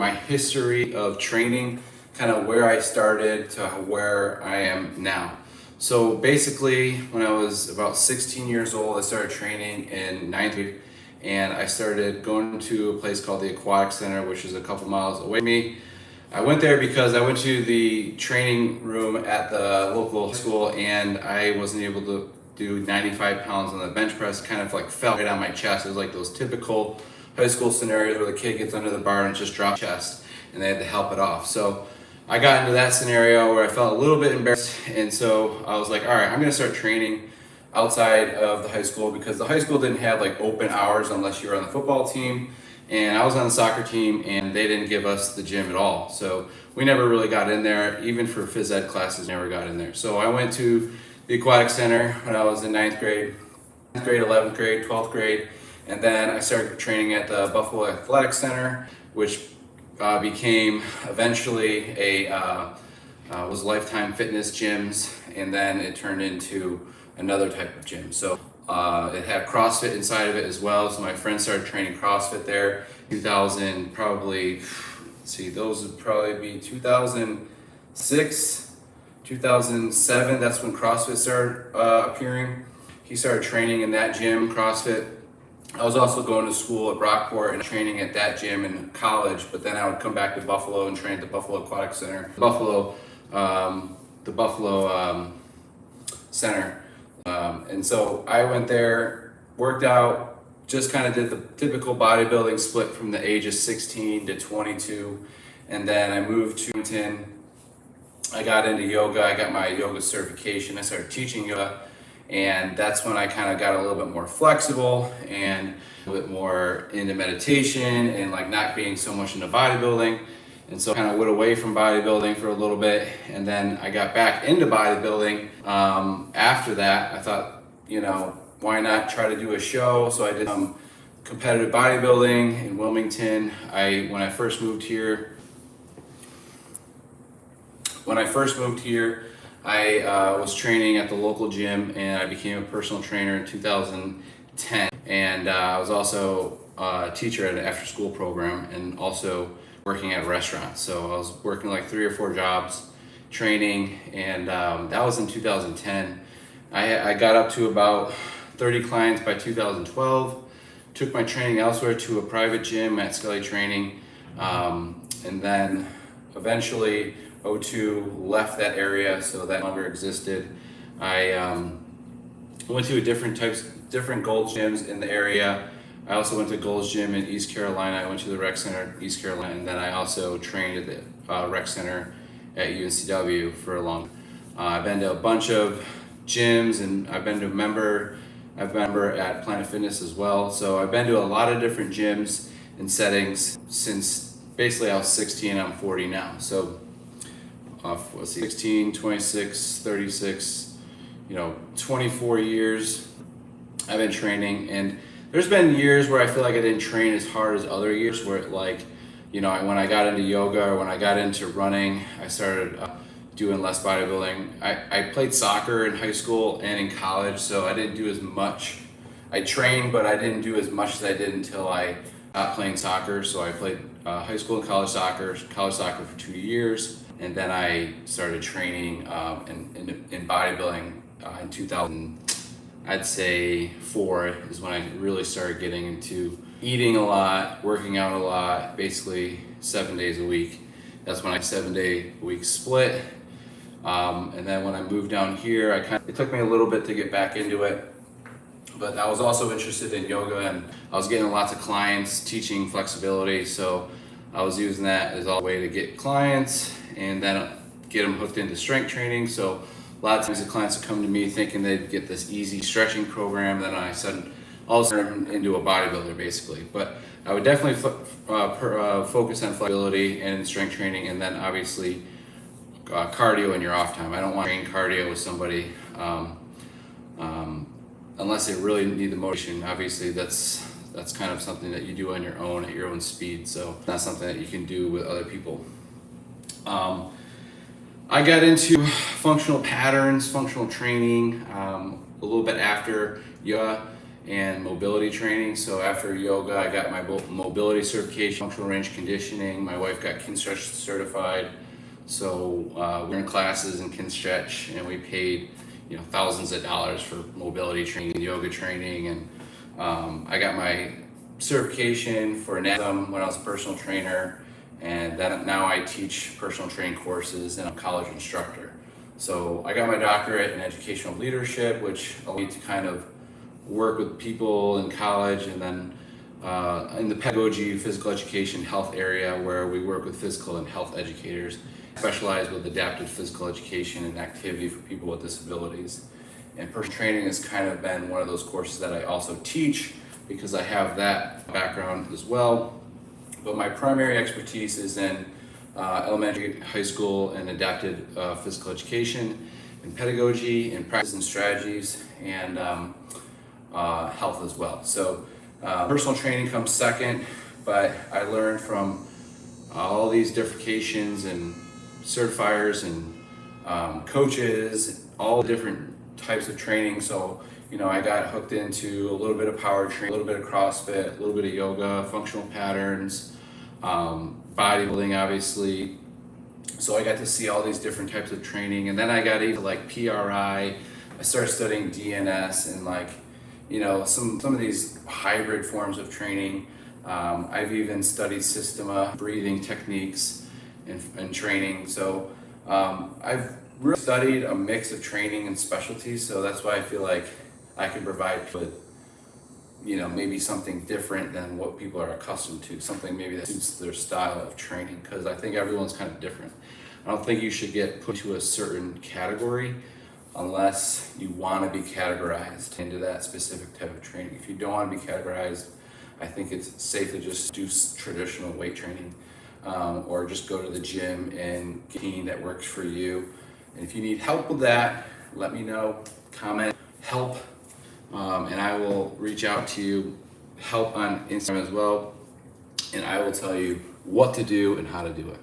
my history of training, kind of where I started to where I am now. So basically, when I was about 16 years old, I started training in ninth grade, and I started going to a place called the Aquatic Center, which is a couple miles away from me. I went there because I went to the training room at the local school, and I wasn't able to do 95 pounds on the bench press. Kind of like fell right on my chest. It was like those typical high school scenarios where the kid gets under the bar and just drops chest, and they had to help it off. So I got into that scenario where I felt a little bit embarrassed, and so I was like, all right, I'm gonna start training outside of the high school, because the high school didn't have like open hours unless you were on the football team, and I was on the soccer team, and they didn't give us the gym at all. So we never really got in there. Even for phys ed classes, never got in there. So I went to the Aquatic Center when I was in 9th grade, 11th grade, 12th grade, and then I started training at the Buffalo Athletic Center, which became eventually was Lifetime Fitness gyms, and then it turned into another type of gym. So it had CrossFit inside of it as well. So my friends started training CrossFit there. 2000, probably, let's see, those would probably be 2006, 2007. That's when CrossFit started appearing. He started training in that gym, CrossFit. I was also going to school at Brockport and training at that gym in college, but then I would come back to Buffalo and train at the Buffalo Aquatic Center. The Buffalo Center. And so I went there, worked out, just kind of did the typical bodybuilding split from the age of 16 to 22. And then I moved to Washington. I got into yoga. I got my yoga certification. I started teaching yoga. And that's when I kind of got a little bit more flexible and a little bit more into meditation and like not being so much into bodybuilding. And so I kind of went away from bodybuilding for a little bit, and then I got back into bodybuilding. After that, I thought, why not try to do a show? So I did some competitive bodybuilding in Wilmington. When I first moved here, I was training at the local gym, and I became a personal trainer in 2010. And I was also a teacher at an after-school program, and also working at restaurants. So I was working like 3 or 4 jobs, training, and that was in 2010. I got up to about 30 clients by 2012, took my training elsewhere to a private gym at Skelly Training, and then eventually O2 left that area, so that no longer existed. I went to different Gold's gyms in the area. I also went to Gold's Gym in East Carolina. I went to the Rec Center in East Carolina, and then I also trained at the Rec Center at UNCW for a long time. I've been to a bunch of gyms, and I've been a member at Planet Fitness as well. So I've been to a lot of different gyms and settings since basically I was 16. I'm 40 now. So 16, 26, 36, 24 years I've been training. And there's been years where I feel like I didn't train as hard as other years, where when I got into yoga or when I got into running, I started doing less bodybuilding. I played soccer in high school and in college, so I didn't do as much. I trained, but I didn't do as much as I did until I got playing soccer. So I played high school and college soccer for 2 years, and then I started training in bodybuilding in 2000. I'd say 4 is when I really started getting into eating a lot, working out a lot, basically 7 days a week. That's when I 7-day-a-week split. And then when I moved down here, it took me a little bit to get back into it, but I was also interested in yoga, and I was getting lots of clients teaching flexibility. So I was using that as a way to get clients and then get them hooked into strength training. So a lot of times the clients would come to me thinking they'd get this easy stretching program, then I all of a sudden into a bodybuilder basically. But I would definitely focus on flexibility and strength training, and then obviously cardio in your off time. I don't want to train cardio with somebody unless they really need the motivation. Obviously that's kind of something that you do on your own at your own speed, so it's not something that you can do with other people. I got into functional patterns, functional training, a little bit after yoga, and mobility training. So after yoga, I got my mobility certification, functional range conditioning. My wife got Kinstretch certified. So we're in classes in Kinstretch, and we paid thousands of dollars for mobility training, yoga training, and I got my certification for NASM when I was a personal trainer, and then now I teach personal training courses and I'm a college instructor. So I got my doctorate in educational leadership, which allowed me to kind of work with people in college, and then in the pedagogy, physical education, health area, where we work with physical and health educators. I specialize with adapted physical education and activity for people with disabilities. And personal training has kind of been one of those courses that I also teach because I have that background as well. But my primary expertise is in elementary, high school, and adapted physical education, and pedagogy, and practice and strategies, and health as well. So personal training comes second, but I learned from all these differentiations and certifiers and coaches, all different types of training. So I got hooked into a little bit of power training, a little bit of CrossFit, a little bit of yoga, functional patterns, bodybuilding, obviously. So I got to see all these different types of training, and then I got into like PRI. I started studying DNS and some of these hybrid forms of training. I've even studied Systema, breathing techniques, and training. So I've really studied a mix of training and specialties. So that's why I feel like I can provide people with maybe something different than what people are accustomed to, something maybe that suits their style of training, because I think everyone's kind of different. I don't think you should get put to a certain category unless you want to be categorized into that specific type of training. If you don't want to be categorized, I think it's safe to just do traditional weight training, or just go to the gym and get a routine that works for you. And if you need help with that, let me know, comment, help, and I will reach out to you, help on Instagram as well, and I will tell you what to do and how to do it.